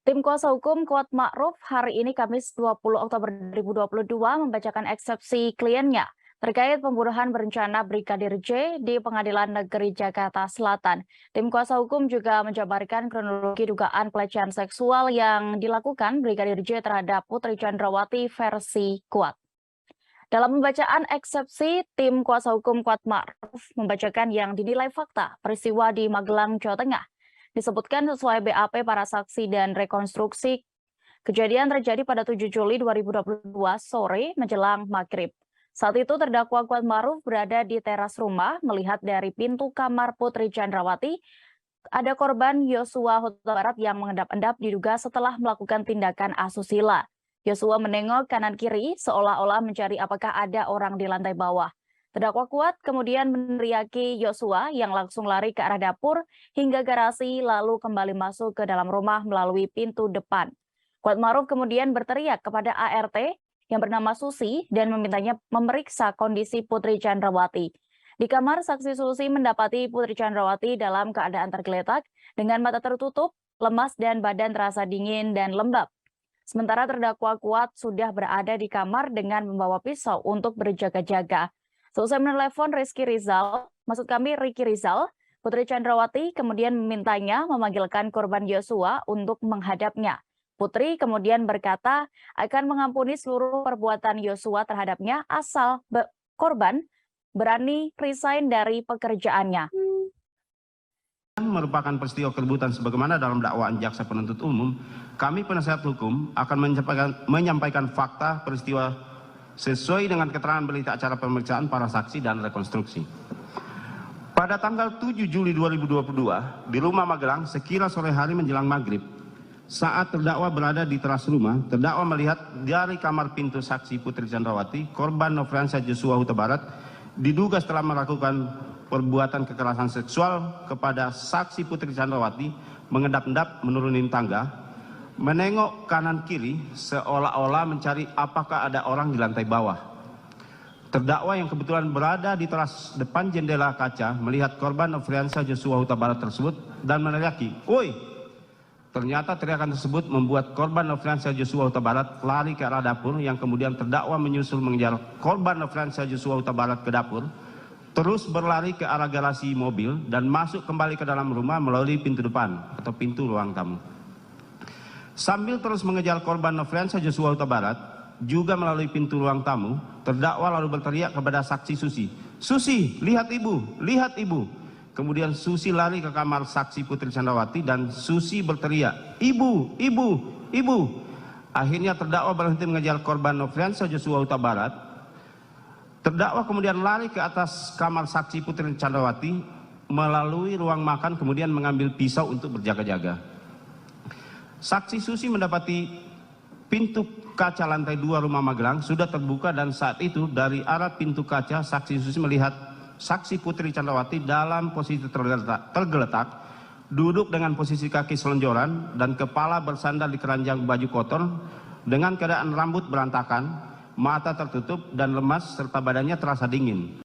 Tim kuasa hukum Kuat Ma'ruf hari ini Kamis 20 Oktober 2022 membacakan eksepsi kliennya terkait pembunuhan berencana Brigadir J di Pengadilan Negeri Jakarta Selatan. Tim kuasa hukum juga menjabarkan kronologi dugaan pelecehan seksual yang dilakukan Brigadir J terhadap Putri Chandrawati versi Kuat. Dalam pembacaan eksepsi, tim kuasa hukum Kuat Ma'ruf membacakan yang dinilai fakta peristiwa di Magelang, Jawa Tengah. Disebutkan sesuai BAP para saksi dan rekonstruksi, kejadian terjadi pada 7 Juli 2022 sore menjelang maghrib. Saat itu terdakwa Kuat Ma'ruf berada di teras rumah melihat dari pintu kamar Putri Chandrawati ada korban Yosua Huta Barat yang mengendap-endap diduga setelah melakukan tindakan asusila. Yosua menengok kanan kiri seolah-olah mencari apakah ada orang di lantai bawah. Terdakwa Kuat kemudian meneriaki Yosua yang langsung lari ke arah dapur hingga garasi lalu kembali masuk ke dalam rumah melalui pintu depan. Kuat Ma'ruf kemudian berteriak kepada ART yang bernama Susi dan memintanya memeriksa kondisi Putri Chandrawati. Di kamar, saksi Susi mendapati Putri Chandrawati dalam keadaan tergeletak dengan mata tertutup, lemas dan badan terasa dingin dan lembab. Sementara terdakwa Kuat sudah berada di kamar dengan membawa pisau untuk berjaga-jaga. Selesai menelepon Ricky Rizal, Putri Chandrawati kemudian memintanya memanggilkan korban Yosua untuk menghadapnya. Putri kemudian berkata akan mengampuni seluruh perbuatan Yosua terhadapnya asal korban berani resign dari pekerjaannya. Merupakan peristiwa keributan sebagaimana dalam dakwaan jaksa penuntut umum, kami penasihat hukum akan menyampaikan fakta peristiwa sesuai dengan keterangan berita acara pemeriksaan para saksi dan rekonstruksi. Pada tanggal 7 Juli 2022, di rumah Magelang, sekira sore hari menjelang maghrib, saat terdakwa berada di teras rumah, terdakwa melihat dari kamar pintu saksi Putri Chandrawati, korban Nofriansah Joshua Huta Barat, diduga setelah melakukan perbuatan kekerasan seksual kepada saksi Putri Chandrawati, mengendap-endap menuruni tangga, menengok kanan kiri seolah-olah mencari apakah ada orang di lantai bawah. Terdakwa yang kebetulan berada di teras depan jendela kaca melihat korban Nofriansah Joshua Huta Barat tersebut dan meneriaki, "Woi!" Ternyata teriakan tersebut membuat korban Nofriansah Joshua Huta Barat lari ke arah dapur, yang kemudian terdakwa menyusul mengejar korban Nofriansah Joshua Huta Barat ke dapur, terus berlari ke arah garasi mobil dan masuk kembali ke dalam rumah melalui pintu depan atau pintu ruang tamu. Sambil terus mengejar korban Nofriansah Joshua Huta Barat, juga melalui pintu ruang tamu, terdakwa lalu berteriak kepada saksi Susi, "Susi, lihat ibu, lihat ibu." Kemudian Susi lari ke kamar saksi Putri Chandrawati dan Susi berteriak, "Ibu, ibu, ibu." Akhirnya terdakwa berhenti mengejar korban Nofriansah Joshua Huta Barat. Terdakwa kemudian lari ke atas kamar saksi Putri Chandrawati melalui ruang makan, kemudian mengambil pisau untuk berjaga-jaga. Saksi Susi mendapati pintu kaca lantai 2 rumah Magelang sudah terbuka dan saat itu dari arah pintu kaca saksi Susi melihat saksi Putri Chandrawati dalam posisi tergeletak, duduk dengan posisi kaki selonjoran dan kepala bersandar di keranjang baju kotor dengan keadaan rambut berantakan, mata tertutup dan lemas serta badannya terasa dingin.